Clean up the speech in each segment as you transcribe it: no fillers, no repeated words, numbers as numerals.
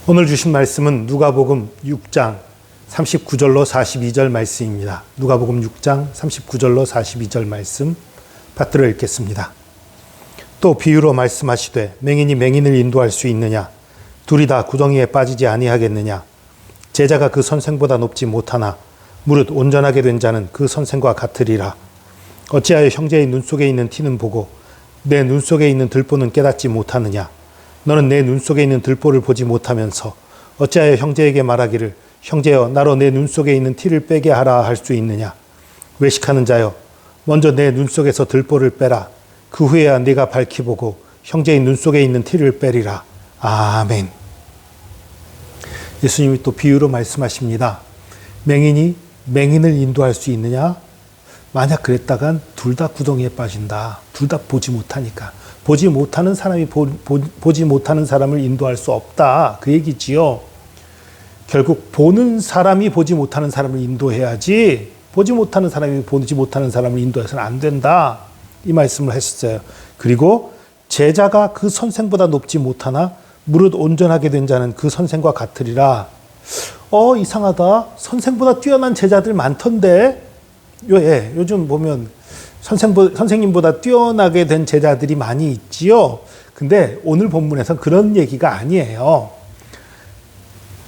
오늘 주신 말씀은 누가복음 6장 39절로 42절 말씀입니다. 누가복음 6장 39절로 42절 말씀 받들어 읽겠습니다. 또 비유로 말씀하시되 맹인이 맹인을 인도할 수 있느냐? 둘이 다 구덩이에 빠지지 아니하겠느냐? 제자가 그 선생보다 높지 못하나 무릇 온전하게 된 자는 그 선생과 같으리라. 어찌하여 형제의 눈 속에 있는 티는 보고 내 눈 속에 있는 들보는 깨닫지 못하느냐? 너는 내 눈 속에 있는 들보를 보지 못하면서 어찌하여 형제에게 말하기를 형제여 나로 내 눈 속에 있는 티를 빼게 하라 할 수 있느냐? 외식하는 자여 먼저 내 눈 속에서 들보를 빼라. 그 후에야 네가 밝히 보고 형제의 눈 속에 있는 티를 빼리라. 아멘. 예수님이 또 비유로 말씀하십니다. 맹인이 맹인을 인도할 수 있느냐? 만약 그랬다간 둘 다 구덩이에 빠진다. 둘 다 보지 못하니까. 보지 못하는 사람이 보지 못하는 사람을 인도할 수 없다. 그 얘기지요. 결국 보는 사람이 보지 못하는 사람을 인도해야지 보지 못하는 사람이 보지 못하는 사람을 인도해서는 안 된다. 이 말씀을 했었어요. 그리고 제자가 그 선생보다 높지 못하나 무릇 온전하게 된 자는 그 선생과 같으리라. 이상하다. 선생보다 뛰어난 제자들 많던데. 요즘 보면 선생님보다 뛰어나게 된 제자들이 많이 있지요. 근데 오늘 본문에서는 그런 얘기가 아니에요.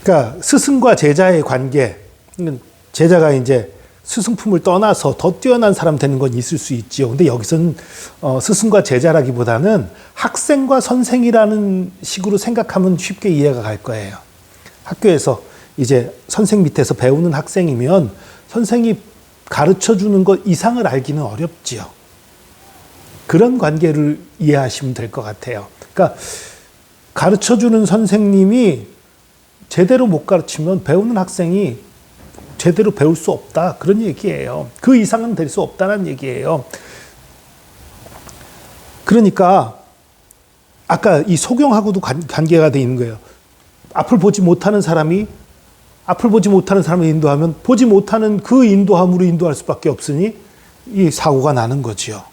그러니까 스승과 제자의 관계, 제자가 이제 스승품을 떠나서 더 뛰어난 사람 되는 건 있을 수 있지요. 근데 여기서는 스승과 제자라기보다는 학생과 선생이라는 식으로 생각하면 쉽게 이해가 갈 거예요. 학교에서 이제 선생 밑에서 배우는 학생이면 선생이 가르쳐주는 것 이상을 알기는 어렵지요. 그런 관계를 이해하시면 될 것 같아요. 그러니까 가르쳐주는 선생님이 제대로 못 가르치면 배우는 학생이 제대로 배울 수 없다. 그런 얘기예요. 그 이상은 될 수 없다는 얘기예요. 그러니까 아까 이 소경하고도 관계가 돼 있는 거예요. 앞을 보지 못하는 사람을 인도하면 보지 못하는 그 인도함으로 인도할 수밖에 없으니 이 사고가 나는 거지요.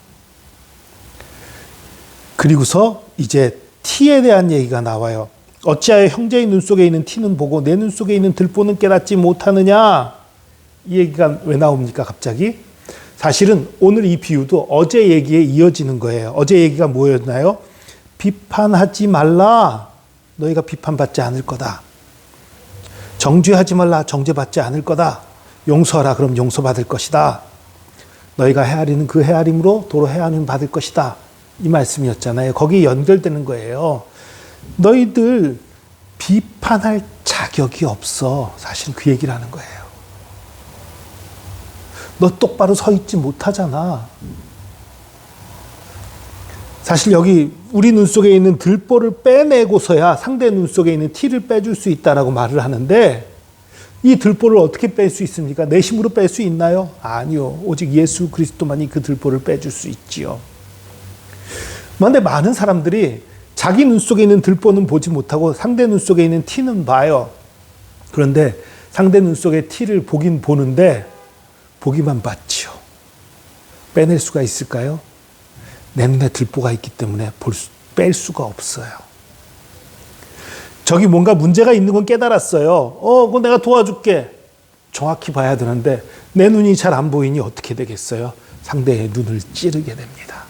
그리고서 이제 티에 대한 얘기가 나와요. 어찌하여 형제의 눈 속에 있는 티는 보고 내 눈 속에 있는 들보는 깨닫지 못하느냐? 이 얘기가 왜 나옵니까 갑자기? 사실은 오늘 이 비유도 어제 얘기에 이어지는 거예요. 어제 얘기가 뭐였나요? 비판하지 말라. 너희가 비판받지 않을 거다. 정죄하지 말라. 정죄받지 않을 거다. 용서하라. 그럼 용서받을 것이다. 너희가 헤아리는 그 헤아림으로 도로 헤아림 받을 것이다. 이 말씀이었잖아요. 거기에 연결되는 거예요. 너희들 비판할 자격이 없어. 사실 그 얘기를 하는 거예요. 너 똑바로 서 있지 못하잖아. 사실 여기 우리 눈 속에 있는 들보를 빼내고서야 상대 눈 속에 있는 티를 빼줄 수 있다라고 말을 하는데 이 들보를 어떻게 뺄 수 있습니까? 내 힘으로 뺄 수 있나요? 아니요. 오직 예수 그리스도만이 그 들보를 빼줄 수 있지요. 그런데 많은 사람들이 자기 눈 속에 있는 들보는 보지 못하고 상대 눈 속에 있는 티는 봐요. 그런데 상대 눈 속의 티를 보긴 보는데 보기만 봤지요. 빼낼 수가 있을까요? 내 눈에 들보가 있기 때문에 뺄 수가 없어요. 저기 뭔가 문제가 있는 건 깨달았어요. 그거 내가 도와줄게. 정확히 봐야 되는데 내 눈이 잘 안 보이니 어떻게 되겠어요? 상대의 눈을 찌르게 됩니다.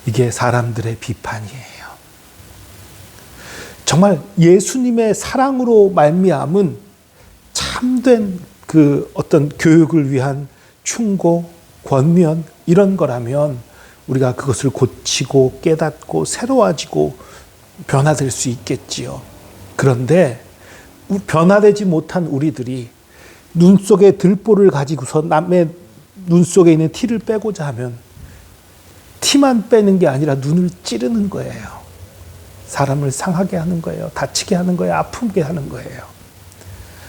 이게 사람들의 비판이에요. 정말 예수님의 사랑으로 말미암은 참된 그 어떤 교육을 위한 충고, 권면 이런 거라면 우리가 그것을 고치고 깨닫고 새로워지고 변화될 수 있겠지요. 그런데 변화되지 못한 우리들이 눈 속에 들보를 가지고서 남의 눈 속에 있는 티를 빼고자 하면 티만 빼는 게 아니라 눈을 찌르는 거예요. 사람을 상하게 하는 거예요. 다치게 하는 거예요. 아프게 하는 거예요.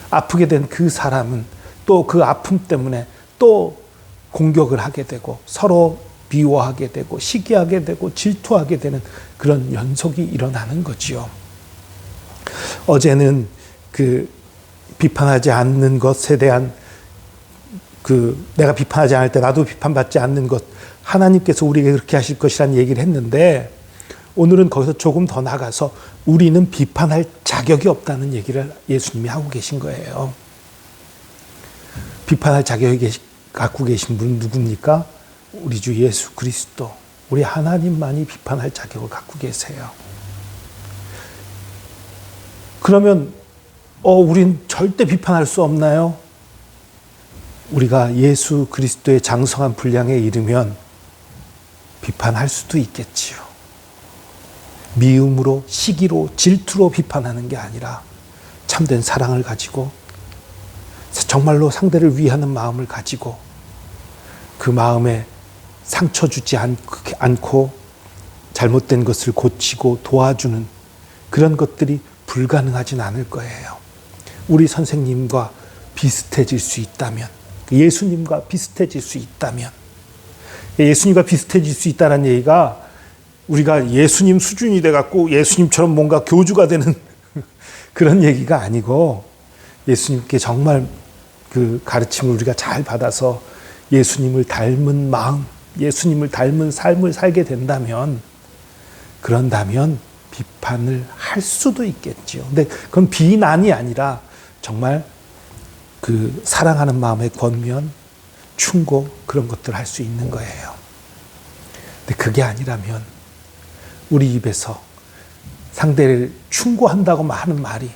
아프게 된 그 사람은 또 그 아픔 때문에 또 공격을 하게 되고 서로 비호하게 되고 시기하게 되고 질투하게 되는 그런 연속이 일어나는 거지요. 어제는 그 비판하지 않는 것에 대한 내가 비판하지 않을 때 나도 비판받지 않는 것 하나님께서 우리에게 그렇게 하실 것이라는 얘기를 했는데 오늘은 거기서 조금 더 나가서 우리는 비판할 자격이 없다는 얘기를 예수님이 하고 계신 거예요. 비판할 자격이 갖고 계신 분은 누굽니까? 우리 주 예수 그리스도, 우리 하나님만이 비판할 자격을 갖고 계세요. 그러면 우린 절대 비판할 수 없나요? 우리가 예수 그리스도의 장성한 분량에 이르면 비판할 수도 있겠지요. 미움으로, 시기로, 질투로 비판하는 게 아니라 참된 사랑을 가지고 정말로 상대를 위하는 마음을 가지고 그 마음에 상처 주지 않고 잘못된 것을 고치고 도와주는 그런 것들이 불가능하진 않을 거예요. 우리 선생님과 비슷해질 수 있다면, 예수님과 비슷해질 수 있다면, 예수님과 비슷해질 수 있다는 얘기가 우리가 예수님 수준이 돼갖고 예수님처럼 뭔가 교주가 되는 그런 얘기가 아니고, 예수님께 정말 그 가르침을 우리가 잘 받아서 예수님을 닮은 마음, 예수님을 닮은 삶을 살게 된다면, 그런다면 비판을 할 수도 있겠지요. 근데 그건 비난이 아니라 정말 그 사랑하는 마음의 권면, 충고, 그런 것들을 할 수 있는 거예요. 근데 그게 아니라면 우리 입에서 상대를 충고한다고 하는 말이,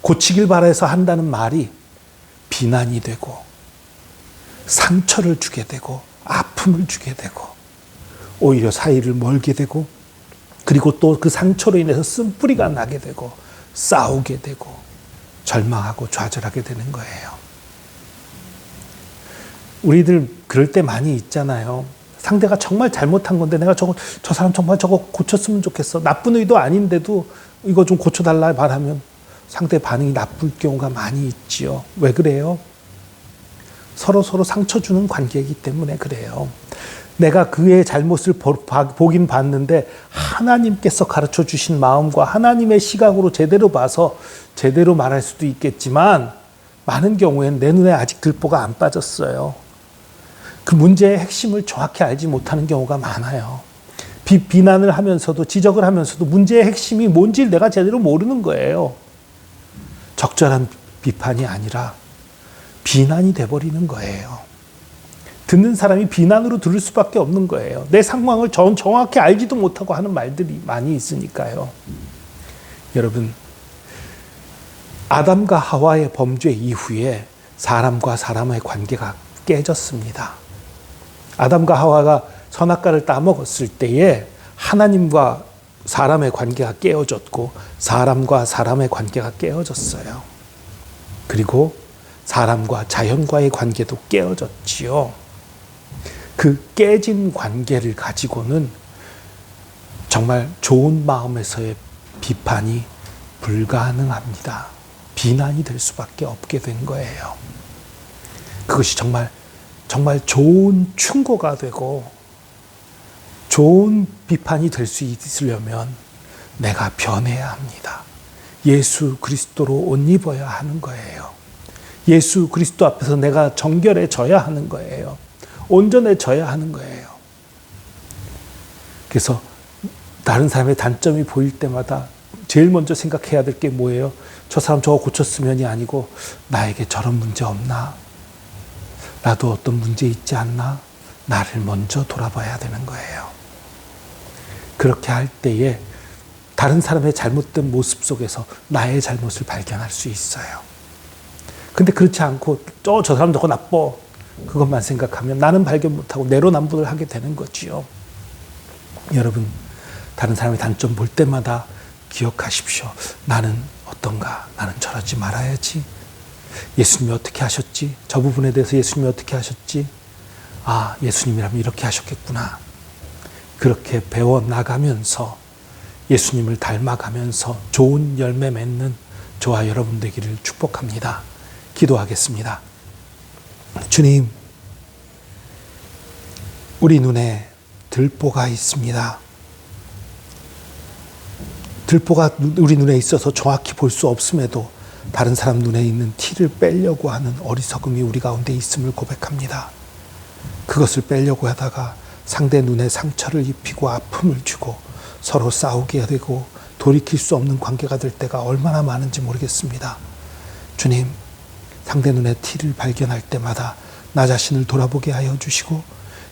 고치길 바라서 한다는 말이 비난이 되고 상처를 주게 되고 아픔을 주게 되고 오히려 사이를 멀게 되고, 그리고 또 그 상처로 인해서 쓴뿌리가 나게 되고 싸우게 되고 절망하고 좌절하게 되는 거예요. 우리들 그럴 때 많이 있잖아요. 상대가 정말 잘못한 건데 내가 저 사람 정말 저거 고쳤으면 좋겠어. 나쁜 의도 아닌데도 이거 좀 고쳐달라 말하면 상대 반응이 나쁠 경우가 많이 있지요. 왜 그래요? 서로 상처 주는 관계이기 때문에 그래요. 내가 그의 잘못을 보긴 봤는데 하나님께서 가르쳐 주신 마음과 하나님의 시각으로 제대로 봐서 제대로 말할 수도 있겠지만, 많은 경우에는 내 눈에 아직 들보가 안 빠졌어요. 그 문제의 핵심을 정확히 알지 못하는 경우가 많아요. 비난을 하면서도, 지적을 하면서도 문제의 핵심이 뭔지를 내가 제대로 모르는 거예요. 적절한 비판이 아니라 비난이 돼버리는 거예요. 듣는 사람이 비난으로 들을 수밖에 없는 거예요. 내 상황을 정확히 알지도 못하고 하는 말들이 많이 있으니까요. 여러분, 아담과 하와의 범죄 이후에 사람과 사람의 관계가 깨졌습니다. 아담과 하와가 선악과를 따먹었을 때에 하나님과 사람의 관계가 깨어졌고 사람과 사람의 관계가 깨어졌어요. 그리고 사람과 자연과의 관계도 깨어졌지요. 그 깨진 관계를 가지고는 정말 좋은 마음에서의 비판이 불가능합니다. 비난이 될 수밖에 없게 된 거예요. 그것이 정말 좋은 충고가 되고 좋은 비판이 될 수 있으려면 내가 변해야 합니다. 예수 그리스도로 옷 입어야 하는 거예요. 예수 그리스도 앞에서 내가 정결해져야 하는 거예요. 온전해져야 하는 거예요. 그래서 다른 사람의 단점이 보일 때마다 제일 먼저 생각해야 될 게 뭐예요? 저 사람 저거 고쳤으면이 아니고 나에게 저런 문제 없나? 나도 어떤 문제 있지 않나? 나를 먼저 돌아봐야 되는 거예요. 그렇게 할 때에 다른 사람의 잘못된 모습 속에서 나의 잘못을 발견할 수 있어요. 근데 그렇지 않고 저 사람 저거 나빠, 그것만 생각하면 나는 발견 못하고 내로남불을 하게 되는 거지요. 여러분, 다른 사람의 단점 볼 때마다 기억하십시오. 나는 어떤가? 나는 저러지 말아야지. 예수님이 어떻게 하셨지? 저 부분에 대해서 예수님이 어떻게 하셨지? 아, 예수님이라면 이렇게 하셨겠구나. 그렇게 배워나가면서 예수님을 닮아가면서 좋은 열매 맺는 저와 여러분 되기를 축복합니다. 기도하겠습니다. 주님, 우리 눈에 들보가 있습니다. 들보가 우리 눈에 있어서 정확히 볼 수 없음에도 다른 사람 눈에 있는 티를 빼려고 하는 어리석음이 우리 가운데 있음을 고백합니다. 그것을 빼려고 하다가 상대 눈에 상처를 입히고 아픔을 주고 서로 싸우게 되고 돌이킬 수 없는 관계가 될 때가 얼마나 많은지 모르겠습니다. 주님, 상대 눈에 티를 발견할 때마다 나 자신을 돌아보게 하여 주시고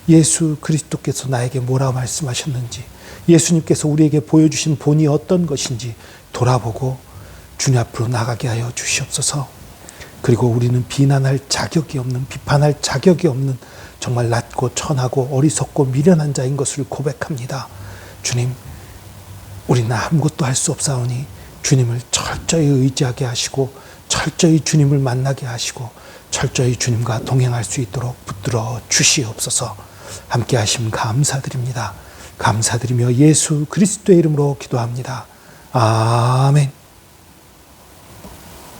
예수 그리스도께서 나에게 뭐라 말씀하셨는지, 예수님께서 우리에게 보여주신 본이 어떤 것인지 돌아보고 주님 앞으로 나가게 하여 주시옵소서. 그리고 우리는 비난할 자격이 없는, 비판할 자격이 없는 정말 낮고 천하고 어리석고 미련한 자인 것을 고백합니다. 주님, 우리는 아무것도 할 수 없사오니 주님을 철저히 의지하게 하시고 철저히 주님을 만나게 하시고 철저히 주님과 동행할 수 있도록 붙들어 주시옵소서. 함께 하심 감사드립니다. 감사드리며 예수 그리스도의 이름으로 기도합니다. 아멘.